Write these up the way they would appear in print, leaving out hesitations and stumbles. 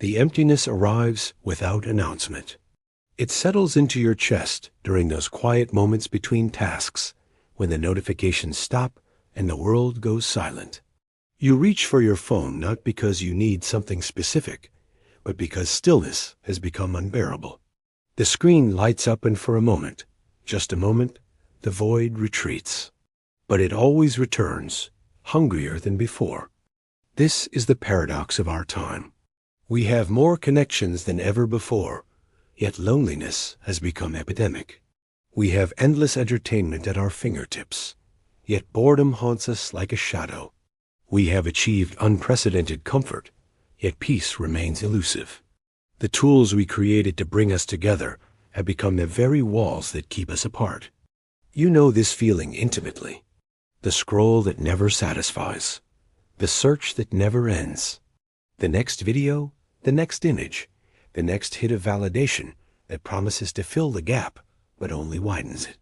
The emptiness arrives without announcement. It settles into your chest during those quiet moments between tasks, when the notifications stop and the world goes silent. You reach for your phone not because you need something specific, but because stillness has become unbearable. The screen lights up, and for a moment, just a moment, the void retreats. But it always returns, hungrier than before. This is the paradox of our time. We have more connections than ever before, yet loneliness has become epidemic. We have endless entertainment at our fingertips, yet boredom haunts us like a shadow. We have achieved unprecedented comfort, yet peace remains elusive. The tools we created to bring us together have become the very walls that keep us apart. You know this feeling intimately. The scroll that never satisfies. The search that never ends. The next video, the next image, the next hit of validation that promises to fill the gap, but only widens it.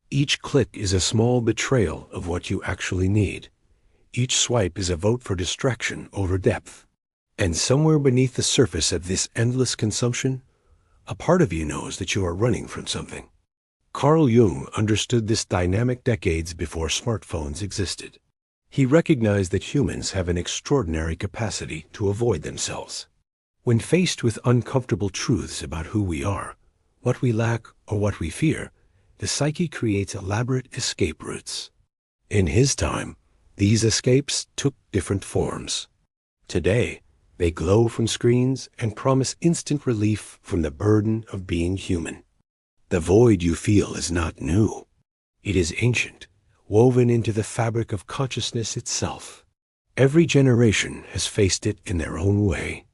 Each click is a small betrayal of what you actually need. Each swipe is a vote for distraction over depth. And somewhere beneath the surface of this endless consumption, a part of you knows that you are running from something. Carl Jung understood this dynamic decades before smartphones existed. He recognized that humans have an extraordinary capacity to avoid themselves. When faced with uncomfortable truths about who we are, what we lack, or what we fear, the psyche creates elaborate escape routes. In his time, these escapes took different forms. Today, they glow from screens and promise instant relief from the burden of being human. The void you feel is not new. It is ancient, woven into the fabric of consciousness itself. Every generation has faced it in their own way.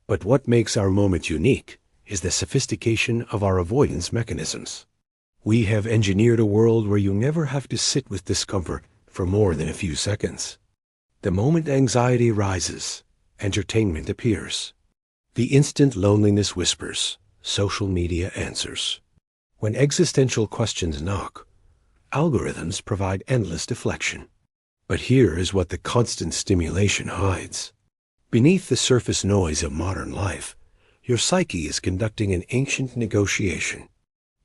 But what makes our moment unique is the sophistication of our avoidance mechanisms. We have engineered a world where you never have to sit with discomfort for more than a few seconds. The moment anxiety rises, entertainment appears. The instant loneliness whispers, social media answers. When existential questions knock, algorithms provide endless deflection. But here is what the constant stimulation hides. Beneath the surface noise of modern life, your psyche is conducting an ancient negotiation.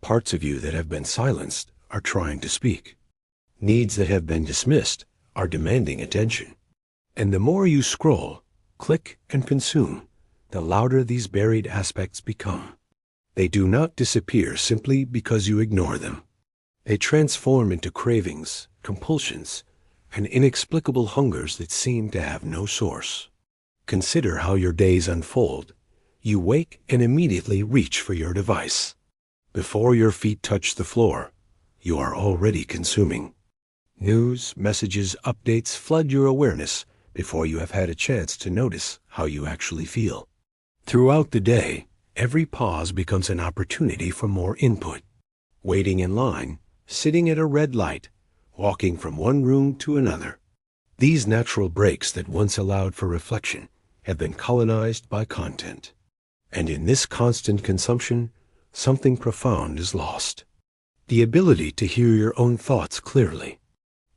Parts of you that have been silenced are trying to speak. Needs that have been dismissed are demanding attention. And the more you scroll, click, and consume, the louder these buried aspects become. They do not disappear simply because you ignore them. They transform into cravings, compulsions, and inexplicable hungers that seem to have no source. Consider how your days unfold. You wake and immediately reach for your device. Before your feet touch the floor, you are already consuming. News, messages, updates flood your awareness before you have had a chance to notice how you actually feel. Throughout the day, every pause becomes an opportunity for more input. Waiting in line, sitting at a red light, walking from one room to another. These natural breaks that once allowed for reflection have been colonized by content. And in this constant consumption, something profound is lost. The ability to hear your own thoughts clearly.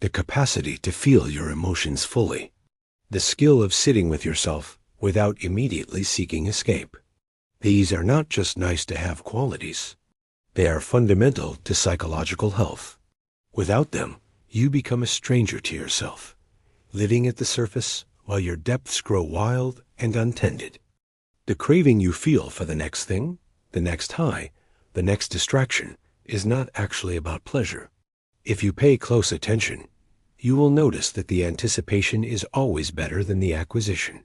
The capacity to feel your emotions fully. The skill of sitting with yourself without immediately seeking escape. These are not just nice-to-have qualities. They are fundamental to psychological health. Without them, you become a stranger to yourself, living at the surface while your depths grow wild and untended. The craving you feel for the next thing, the next high, the next distraction, is not actually about pleasure. If you pay close attention, you will notice that the anticipation is always better than the acquisition.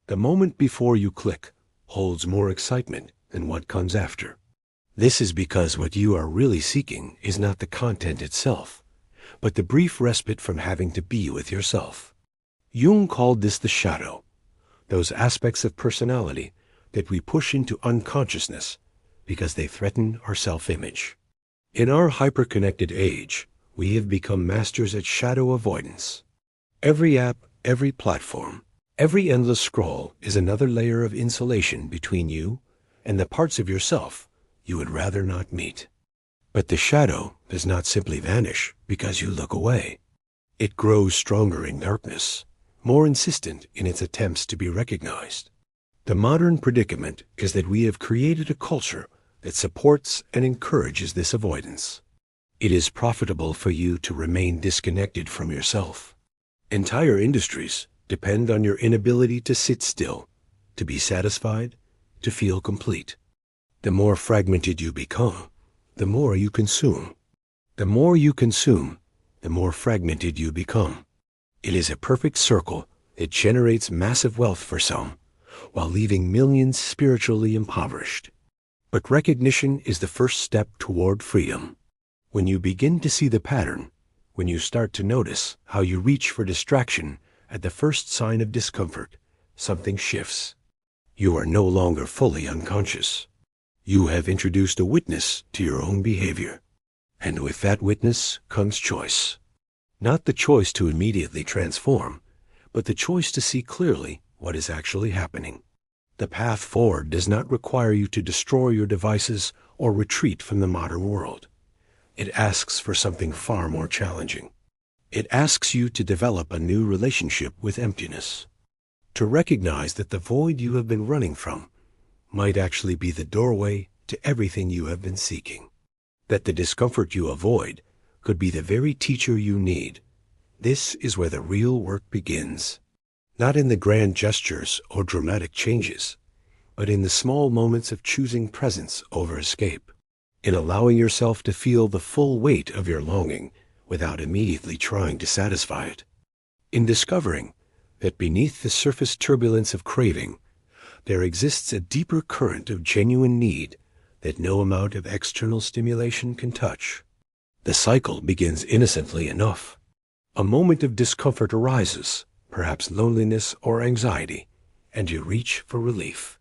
The moment before you click holds more excitement than what comes after. This is because what you are really seeking is not the content itself, but the brief respite from having to be with yourself. Jung called this the shadow, those aspects of personality that we push into unconsciousness because they threaten our self-image. In our hyper-connected age, we have become masters at shadow avoidance. Every app, every platform, every endless scroll is another layer of insulation between you and the parts of yourself you would rather not meet. But the shadow does not simply vanish because you look away. It grows stronger in darkness, more insistent in its attempts to be recognized. The modern predicament is that we have created a culture that supports and encourages this avoidance. It is profitable for you to remain disconnected from yourself. Entire industries depend on your inability to sit still, to be satisfied, to feel complete. The more fragmented you become, the more you consume. The more you consume, the more fragmented you become. It is a perfect circle that generates massive wealth for some, while leaving millions spiritually impoverished. But recognition is the first step toward freedom. When you begin to see the pattern, when you start to notice how you reach for distraction at the first sign of discomfort, something shifts. You are no longer fully unconscious. You have introduced a witness to your own behavior. And with that witness comes choice. Not the choice to immediately transform, but the choice to see clearly what is actually happening. The path forward does not require you to destroy your devices or retreat from the modern world. It asks for something far more challenging. It asks you to develop a new relationship with emptiness, to recognize that the void you have been running from might actually be the doorway to everything you have been seeking, that the discomfort you avoid could be the very teacher you need. This is where the real work begins, not in the grand gestures or dramatic changes, but in the small moments of choosing presence over escape, in allowing yourself to feel the full weight of your longing without immediately trying to satisfy it, in discovering that beneath the surface turbulence of craving, there exists a deeper current of genuine need that no amount of external stimulation can touch. The cycle begins innocently enough. A moment of discomfort arises, perhaps loneliness or anxiety, and you reach for relief.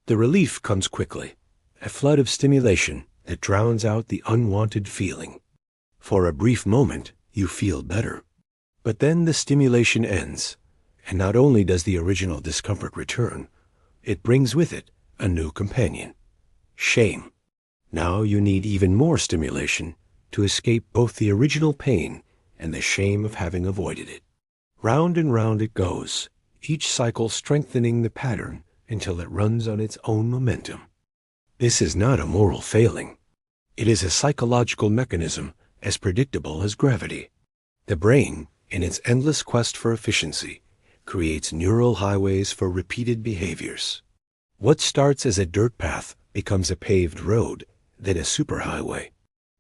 The relief comes quickly, a flood of stimulation that drowns out the unwanted feeling. For a brief moment, you feel better. But then the stimulation ends, and not only does the original discomfort return, it brings with it a new companion: shame. Now you need even more stimulation to escape both the original pain and the shame of having avoided it. Round and round it goes, each cycle strengthening the pattern until it runs on its own momentum. This is not a moral failing. It is a psychological mechanism as predictable as gravity. The brain, in its endless quest for efficiency, creates neural highways for repeated behaviors. What starts as a dirt path becomes a paved road, then a superhighway.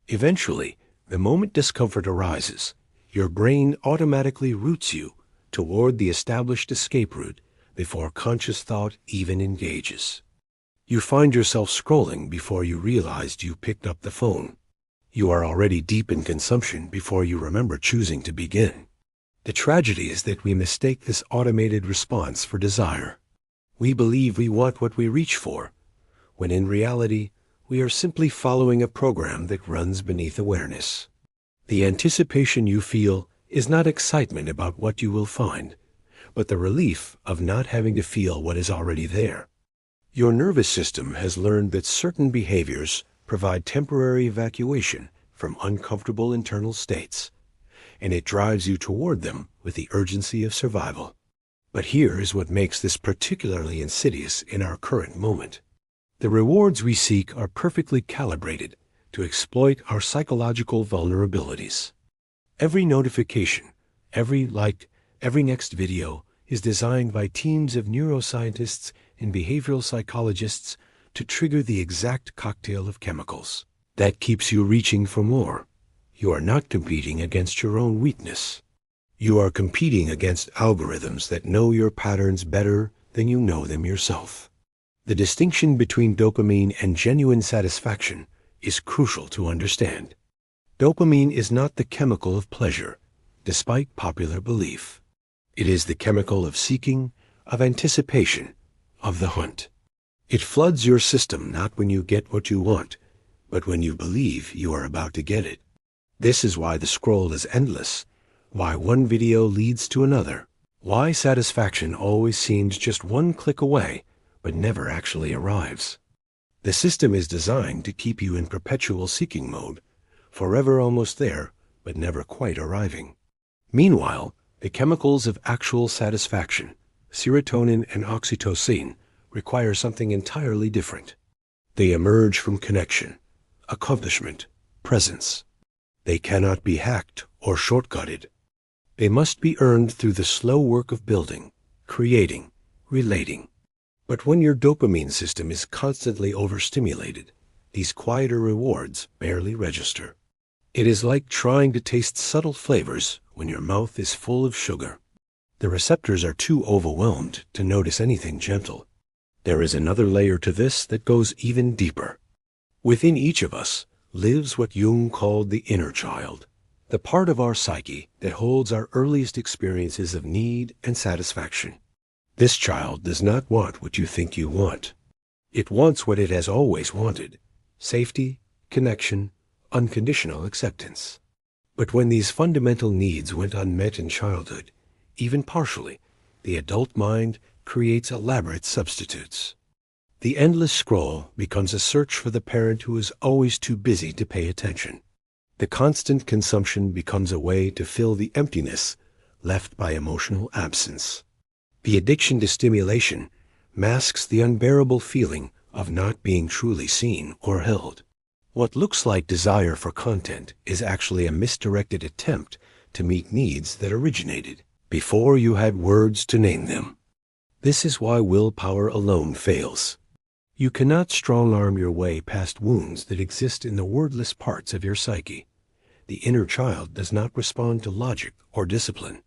Eventually, the moment discomfort arises, your brain automatically routes you toward the established escape route before conscious thought even engages. You find yourself scrolling before you realized you picked up the phone. You are already deep in consumption before you remember choosing to begin. The tragedy is that we mistake this automated response for desire. We believe we want what we reach for, when in reality, we are simply following a program that runs beneath awareness. The anticipation you feel is not excitement about what you will find, but the relief of not having to feel what is already there. Your nervous system has learned that certain behaviors provide temporary evacuation from uncomfortable internal states, and it drives you toward them with the urgency of survival. But here is what makes this particularly insidious in our current moment. The rewards we seek are perfectly calibrated to exploit our psychological vulnerabilities. Every notification, every like, every next video is designed by teams of neuroscientists and behavioral psychologists to trigger the exact cocktail of chemicals that keeps you reaching for more. You are not competing against your own weakness. You are competing against algorithms that know your patterns better than you know them yourself. The distinction between dopamine and genuine satisfaction is crucial to understand. Dopamine is not the chemical of pleasure, despite popular belief. It is the chemical of seeking, of anticipation, of the hunt. It floods your system not when you get what you want, but when you believe you are about to get it. This is why the scroll is endless, why one video leads to another, why satisfaction always seems just one click away, but never actually arrives. The system is designed to keep you in perpetual seeking mode, forever almost there, but never quite arriving. Meanwhile, the chemicals of actual satisfaction, serotonin and oxytocin, require something entirely different. They emerge from connection, accomplishment, presence. They cannot be hacked or shortcutted. They must be earned through the slow work of building, creating, relating. But when your dopamine system is constantly overstimulated, these quieter rewards barely register. It is like trying to taste subtle flavors when your mouth is full of sugar. The receptors are too overwhelmed to notice anything gentle. There is another layer to this that goes even deeper. Within each of us lives what Jung called the inner child, the part of our psyche that holds our earliest experiences of need and satisfaction. This child does not want what you think you want. It wants what it has always wanted: safety, connection, unconditional acceptance. But when these fundamental needs went unmet in childhood, even partially, the adult mind creates elaborate substitutes. The endless scroll becomes a search for the parent who is always too busy to pay attention. The constant consumption becomes a way to fill the emptiness left by emotional absence. The addiction to stimulation masks the unbearable feeling of not being truly seen or held. What looks like desire for content is actually a misdirected attempt to meet needs that originated before you had words to name them. This is why willpower alone fails. You cannot strong-arm your way past wounds that exist in the wordless parts of your psyche. The inner child does not respond to logic or discipline.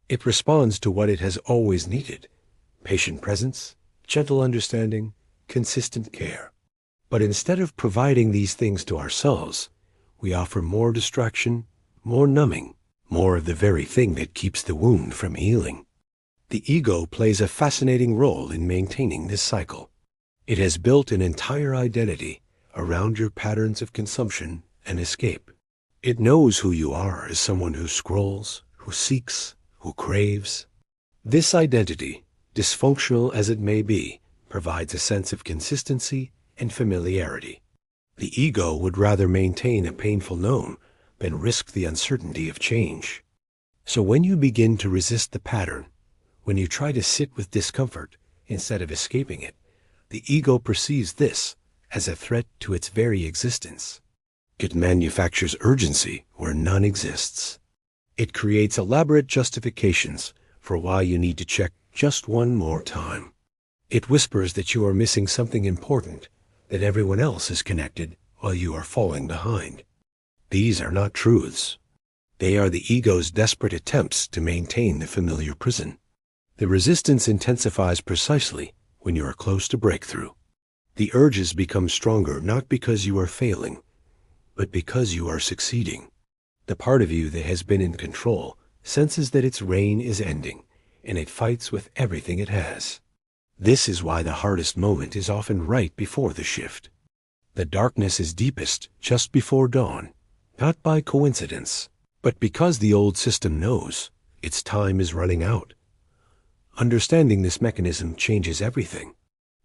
It responds to what it has always needed: patient presence, gentle understanding, consistent care. But instead of providing these things to ourselves, we offer more distraction, more numbing, more of the very thing that keeps the wound from healing. The ego plays a fascinating role in maintaining this cycle. It has built an entire identity around your patterns of consumption and escape. It knows who you are as someone who scrolls, who seeks, who craves. This identity, dysfunctional as it may be, provides a sense of consistency and familiarity. The ego would rather maintain a painful known than risk the uncertainty of change. So when you begin to resist the pattern, when you try to sit with discomfort instead of escaping it, the ego perceives this as a threat to its very existence. It manufactures urgency where none exists. It creates elaborate justifications for why you need to check just one more time. It whispers that you are missing something important, that everyone else is connected while you are falling behind. These are not truths. They are the ego's desperate attempts to maintain the familiar prison. The resistance intensifies precisely when you are close to breakthrough. The urges become stronger not because you are failing, but because you are succeeding. The part of you that has been in control senses that its reign is ending, and it fights with everything it has. This is why the hardest moment is often right before the shift. The darkness is deepest just before dawn, not by coincidence, but because the old system knows its time is running out. Understanding this mechanism changes everything.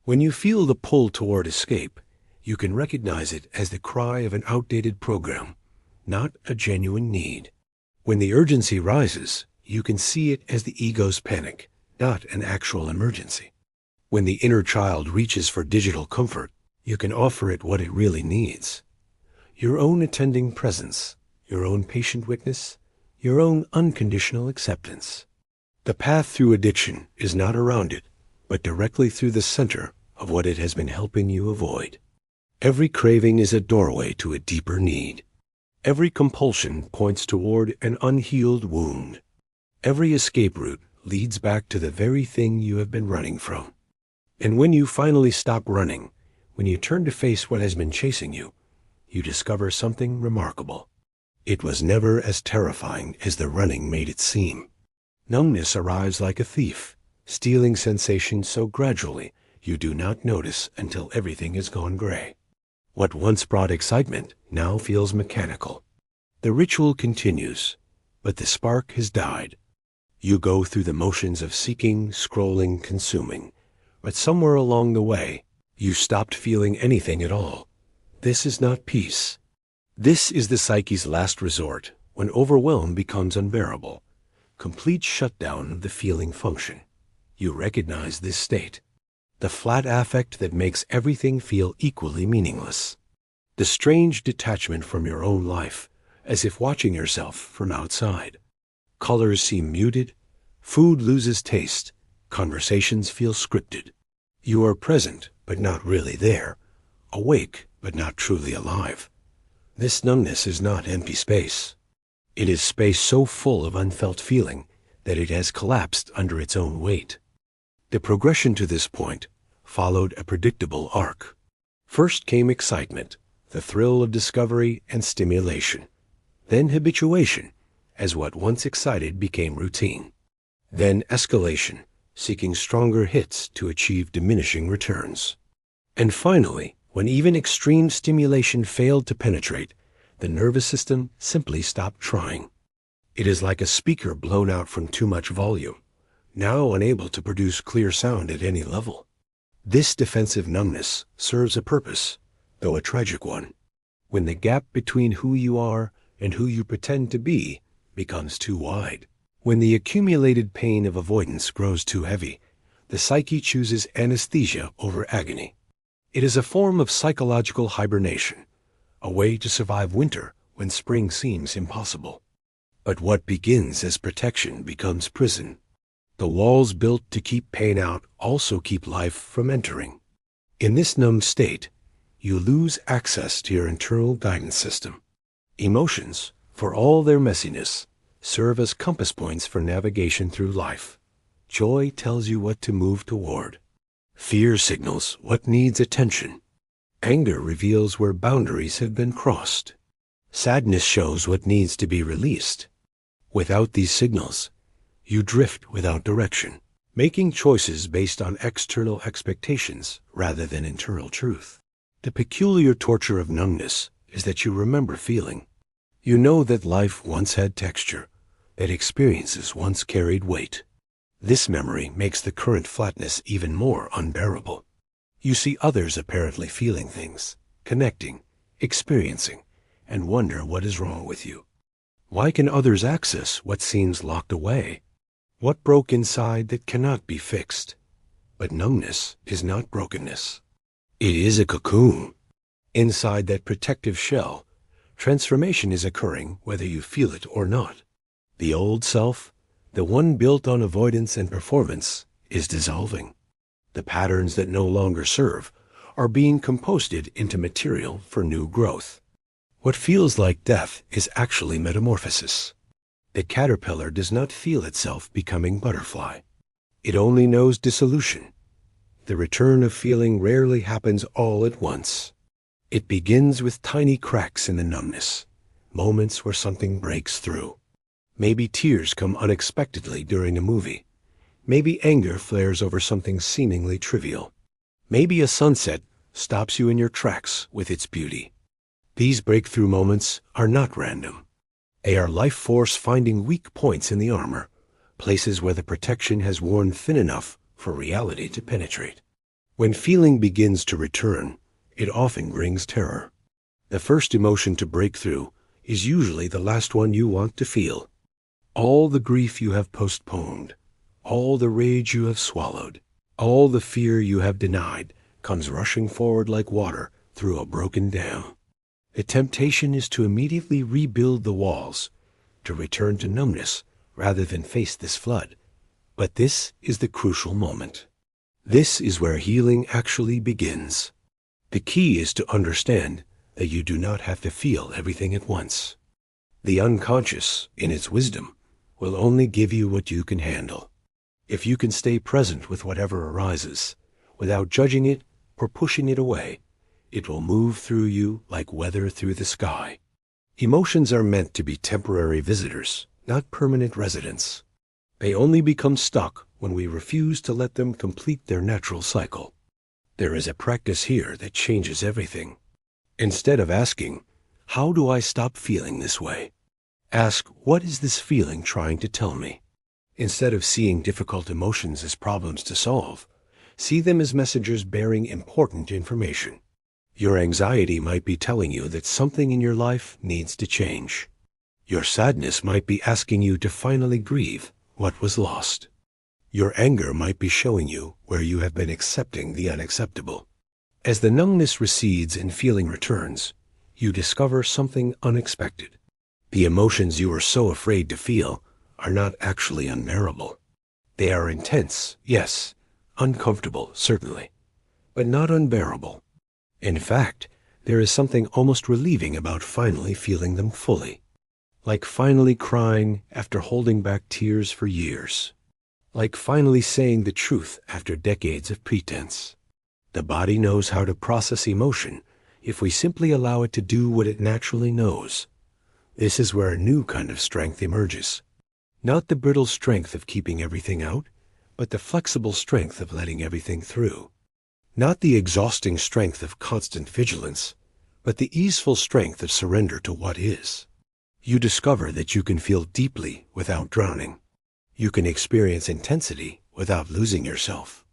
When you feel the pull toward escape, you can recognize it as the cry of an outdated program, not a genuine need. When the urgency rises, you can see it as the ego's panic, not an actual emergency. When the inner child reaches for digital comfort, you can offer it what it really needs: your own attending presence, your own patient witness, your own unconditional acceptance. The path through addiction is not around it, but directly through the center of what it has been helping you avoid. Every craving is a doorway to a deeper need. Every compulsion points toward an unhealed wound. Every escape route leads back to the very thing you have been running from. And when you finally stop running, when you turn to face what has been chasing you, you discover something remarkable. It was never as terrifying as the running made it seem. Numbness arrives like a thief, stealing sensation so gradually you do not notice until everything has gone gray. What once brought excitement now feels mechanical. The ritual continues, but the spark has died. You go through the motions of seeking, scrolling, consuming, but somewhere along the way, you stopped feeling anything at all. This is not peace. This is the psyche's last resort when overwhelm becomes unbearable. Complete shutdown of the feeling function. You recognize this state. the flat affect that makes everything feel equally meaningless, the strange detachment from your own life, as if watching yourself from outside. Colors seem muted, food loses taste, conversations feel scripted. You are present, but not really there, awake, but not truly alive. This numbness is not empty space. It is space so full of unfelt feeling that it has collapsed under its own weight. The progression to this point followed a predictable arc. First came excitement, the thrill of discovery and stimulation. Then habituation, as what once excited became routine. Then escalation, seeking stronger hits to achieve diminishing returns. And finally, when even extreme stimulation failed to penetrate, the nervous system simply stopped trying. It is like a speaker blown out from too much volume, now unable to produce clear sound at any level. This defensive numbness serves a purpose, though a tragic one. When the gap between who you are and who you pretend to be becomes too wide, when the accumulated pain of avoidance grows too heavy, the psyche chooses anesthesia over agony. It is a form of psychological hibernation, a way to survive winter when spring seems impossible. But what begins as protection becomes prison. The walls built to keep pain out also keep life from entering. In this numbed state, you lose access to your internal guidance system. Emotions, for all their messiness, serve as compass points for navigation through life. Joy tells you what to move toward. Fear signals what needs attention. Anger reveals where boundaries have been crossed. Sadness shows what needs to be released. Without these signals, you drift without direction, making choices based on external expectations rather than internal truth. The peculiar torture of numbness is that you remember feeling. You know that life once had texture, that experiences once carried weight. This memory makes the current flatness even more unbearable. You see others apparently feeling things, connecting, experiencing, and wonder what is wrong with you. Why can others access what seems locked away? What broke inside that cannot be fixed? But numbness is not brokenness. It is a cocoon. Inside that protective shell, transformation is occurring whether you feel it or not. The old self, the one built on avoidance and performance, is dissolving. The patterns that no longer serve are being composted into material for new growth. What feels like death is actually metamorphosis. The caterpillar does not feel itself becoming butterfly. It only knows dissolution. The return of feeling rarely happens all at once. It begins with tiny cracks in the numbness, moments where something breaks through. Maybe tears come unexpectedly during a movie. Maybe anger flares over something seemingly trivial. Maybe a sunset stops you in your tracks with its beauty. These breakthrough moments are not random. They are life force finding weak points in the armor, places where the protection has worn thin enough for reality to penetrate. When feeling begins to return, it often brings terror. The first emotion to break through is usually the last one you want to feel. All the grief you have postponed, all the rage you have swallowed, all the fear you have denied comes rushing forward like water through a broken dam. The temptation is to immediately rebuild the walls, to return to numbness rather than face this flood. But this is the crucial moment. This is where healing actually begins. The key is to understand that you do not have to feel everything at once. The unconscious, in its wisdom, will only give you what you can handle. If you can stay present with whatever arises, without judging it or pushing it away, it will move through you like weather through the sky. Emotions are meant to be temporary visitors, not permanent residents. They only become stuck when we refuse to let them complete their natural cycle. There is a practice here that changes everything. Instead of asking, "How do I stop feeling this way?" ask, "What is this feeling trying to tell me?" Instead of seeing difficult emotions as problems to solve, see them as messengers bearing important information. Your anxiety might be telling you that something in your life needs to change. Your sadness might be asking you to finally grieve what was lost. Your anger might be showing you where you have been accepting the unacceptable. As the numbness recedes and feeling returns, you discover something unexpected. The emotions you were so afraid to feel are not actually unbearable. They are intense, yes, uncomfortable, certainly, but not unbearable. In fact, there is something almost relieving about finally feeling them fully. Like finally crying after holding back tears for years. Like finally saying the truth after decades of pretense. The body knows how to process emotion if we simply allow it to do what it naturally knows. This is where a new kind of strength emerges. Not the brittle strength of keeping everything out, but the flexible strength of letting everything through. Not the exhausting strength of constant vigilance, but the easeful strength of surrender to what is. You discover that you can feel deeply without drowning. You can experience intensity without losing yourself.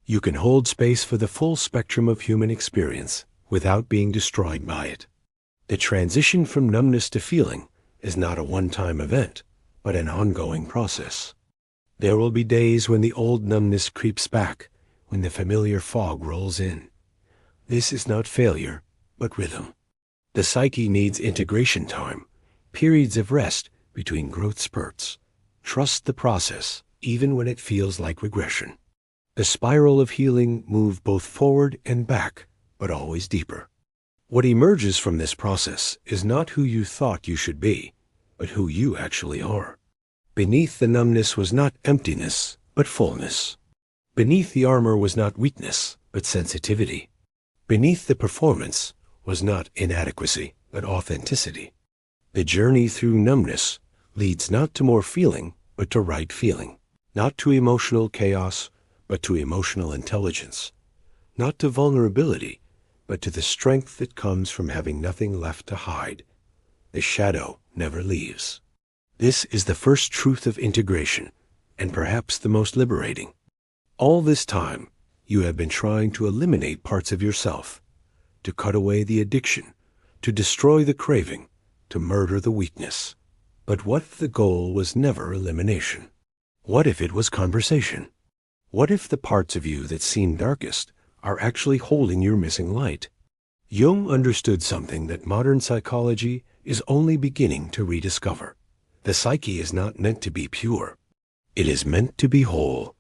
You can hold space for the full spectrum of human experience without being destroyed by it. The transition from numbness to feeling is not a one-time event, but an ongoing process. There will be days when the old numbness creeps back, when the familiar fog rolls in. This is not failure, but rhythm. The psyche needs integration time, periods of rest between growth spurts. Trust the process, even when it feels like regression. The spiral of healing moves both forward and back, but always deeper. What emerges from this process is not who you thought you should be, but who you actually are. Beneath the numbness was not emptiness, but fullness. Beneath the armor was not weakness, but sensitivity. Beneath the performance was not inadequacy, but authenticity. The journey through numbness leads not to more feeling, but to right feeling. Not to emotional chaos, but to emotional intelligence. Not to vulnerability, but to the strength that comes from having nothing left to hide. The shadow never leaves. This is the first truth of integration, and perhaps the most liberating. All this time, you have been trying to eliminate parts of yourself, to cut away the addiction, to destroy the craving, to murder the weakness. But what if the goal was never elimination? What if it was conversation? What if the parts of you that seem darkest are actually holding your missing light? Jung understood something that modern psychology is only beginning to rediscover. The psyche is not meant to be pure. It is meant to be whole.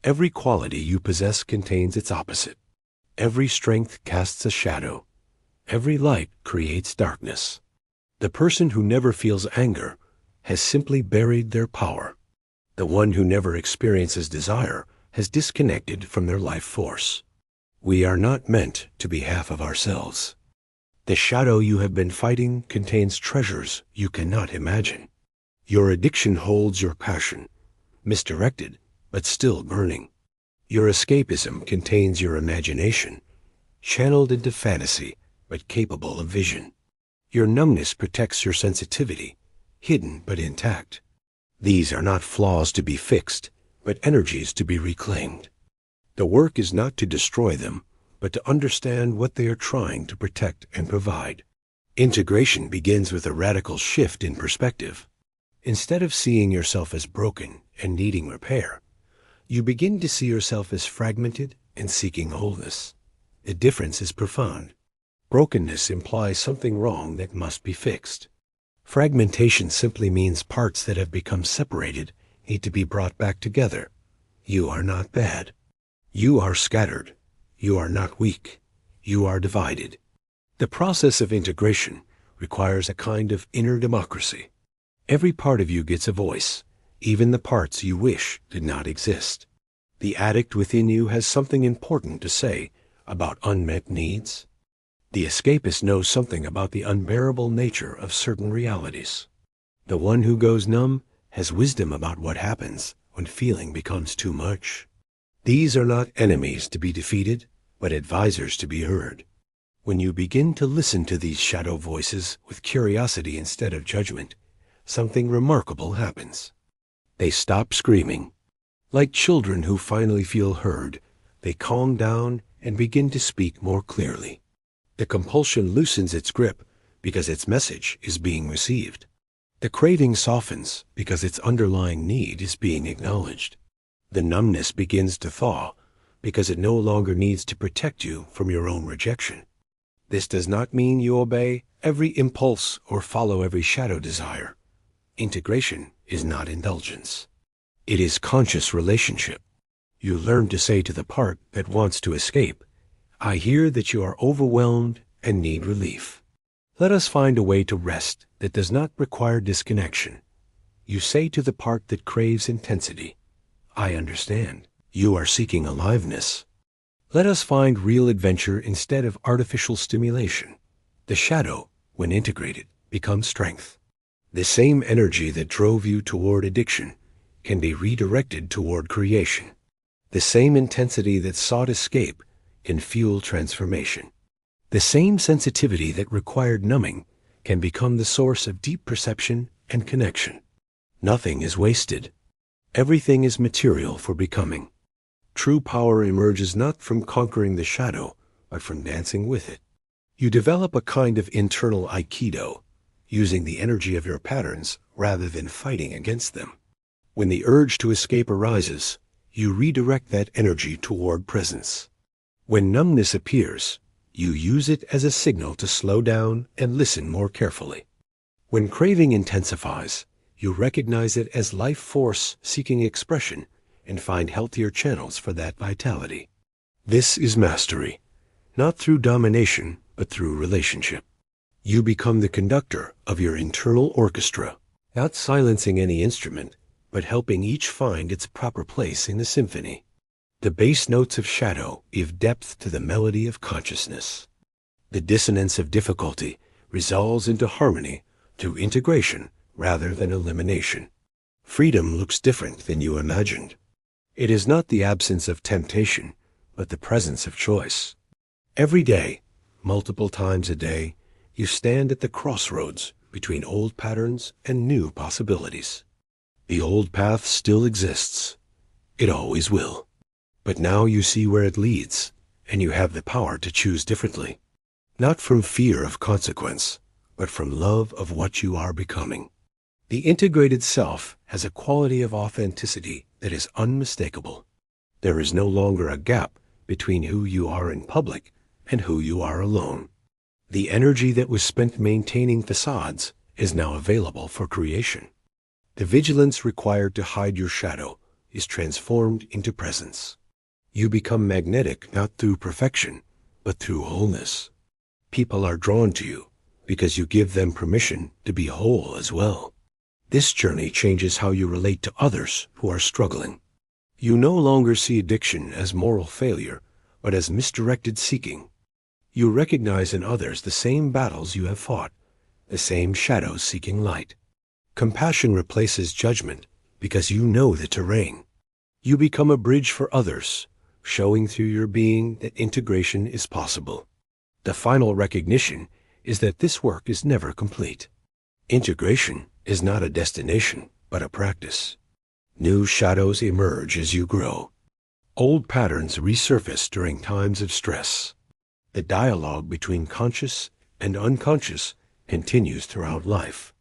Every quality you possess contains its opposite. Every strength casts a shadow. Every light creates darkness. The person who never feels anger has simply buried their power. The one who never experiences desire has disconnected from their life force. We are not meant to be half of ourselves. The shadow you have been fighting contains treasures you cannot imagine. Your addiction holds your passion, misdirected, but still burning. Your escapism contains your imagination, channeled into fantasy, but capable of vision. Your numbness protects your sensitivity, hidden but intact. These are not flaws to be fixed, but energies to be reclaimed. The work is not to destroy them, but to understand what they are trying to protect and provide. Integration begins with a radical shift in perspective. Instead of seeing yourself as broken and needing repair, you begin to see yourself as fragmented and seeking wholeness. The difference is profound. Brokenness implies something wrong that must be fixed. Fragmentation simply means parts that have become separated need to be brought back together. You are not bad. You are scattered. You are not weak. You are divided. The process of integration requires a kind of inner democracy. Every part of you gets a voice, even the parts you wish did not exist. The addict within you has something important to say about unmet needs. The escapist knows something about the unbearable nature of certain realities. The one who goes numb has wisdom about what happens when feeling becomes too much. These are not enemies to be defeated, but advisors to be heard. When you begin to listen to these shadow voices with curiosity instead of judgment, something remarkable happens. They stop screaming. Like children who finally feel heard, they calm down and begin to speak more clearly. The compulsion loosens its grip because its message is being received. The craving softens because its underlying need is being acknowledged. The numbness begins to thaw because it no longer needs to protect you from your own rejection. This does not mean you obey every impulse or follow every shadow desire. Integration is not indulgence. It is conscious relationship. You learn to say to the part that wants to escape, I hear that you are overwhelmed and need relief. Let us find a way to rest that does not require disconnection. You say to the part that craves intensity, I understand. You are seeking aliveness. Let us find real adventure instead of artificial stimulation. The shadow, when integrated, becomes strength. The same energy that drove you toward addiction can be redirected toward creation. The same intensity that sought escape can fuel transformation. The same sensitivity that required numbing can become the source of deep perception and connection. Nothing is wasted. Everything is material for becoming. True power emerges not from conquering the shadow, but from dancing with it. You develop a kind of internal aikido, using the energy of your patterns rather than fighting against them. When the urge to escape arises, you redirect that energy toward presence. When numbness appears, you use it as a signal to slow down and listen more carefully. When craving intensifies, you recognize it as life force seeking expression and find healthier channels for that vitality. This is mastery, not through domination, but through relationship. You become the conductor of your internal orchestra, not silencing any instrument, but helping each find its proper place in the symphony. The bass notes of shadow give depth to the melody of consciousness. The dissonance of difficulty resolves into harmony through integration rather than elimination. Freedom looks different than you imagined. It is not the absence of temptation, but the presence of choice. Every day, multiple times a day, you stand at the crossroads between old patterns and new possibilities. The old path still exists. It always will. But now you see where it leads, and you have the power to choose differently. Not from fear of consequence, but from love of what you are becoming. The integrated self has a quality of authenticity that is unmistakable. There is no longer a gap between who you are in public and who you are alone. The energy that was spent maintaining facades is now available for creation. The vigilance required to hide your shadow is transformed into presence. You become magnetic not through perfection, but through wholeness. People are drawn to you because you give them permission to be whole as well. This journey changes how you relate to others who are struggling. You no longer see addiction as moral failure, but as misdirected seeking. You recognize in others the same battles you have fought, the same shadows seeking light. Compassion replaces judgment because you know the terrain. You become a bridge for others, showing through your being that integration is possible. The final recognition is that this work is never complete. Integration is not a destination, but a practice. New shadows emerge as you grow. Old patterns resurface during times of stress. The dialogue between conscious and unconscious continues throughout life.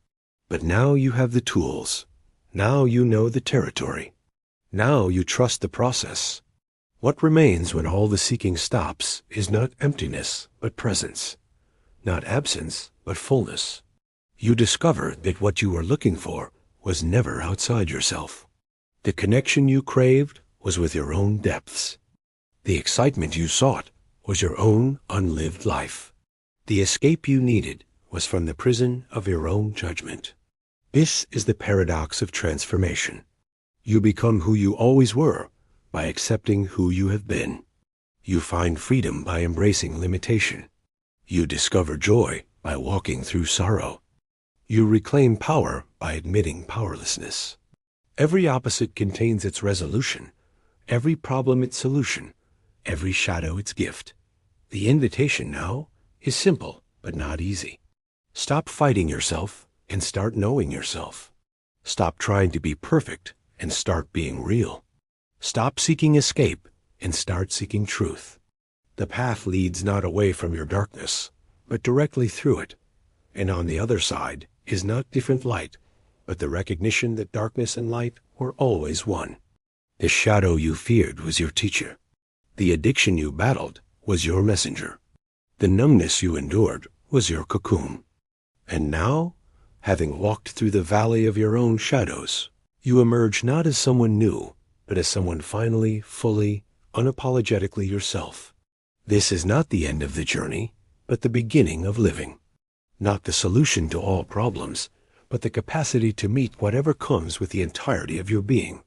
But now you have the tools. Now you know the territory. Now you trust the process. What remains when all the seeking stops is not emptiness, but presence. Not absence, but fullness. You discover that what you were looking for was never outside yourself. The connection you craved was with your own depths. The excitement you sought was your own unlived life. The escape you needed was from the prison of your own judgment. This is the paradox of transformation. You become who you always were by accepting who you have been. You find freedom by embracing limitation. You discover joy by walking through sorrow. You reclaim power by admitting powerlessness. Every opposite contains its resolution, every problem its solution, every shadow its gift. The invitation now is simple but not easy. Stop fighting yourself and start knowing yourself. Stop trying to be perfect and start being real. Stop seeking escape and start seeking truth. The path leads not away from your darkness, but directly through it. And on the other side is not different light, but the recognition that darkness and light were always one. The shadow you feared was your teacher. The addiction you battled was your messenger. The numbness you endured was your cocoon. And now, having walked through the valley of your own shadows, you emerge not as someone new, but as someone finally, fully, unapologetically yourself. This is not the end of the journey, but the beginning of living. Not the solution to all problems, but the capacity to meet whatever comes with the entirety of your being.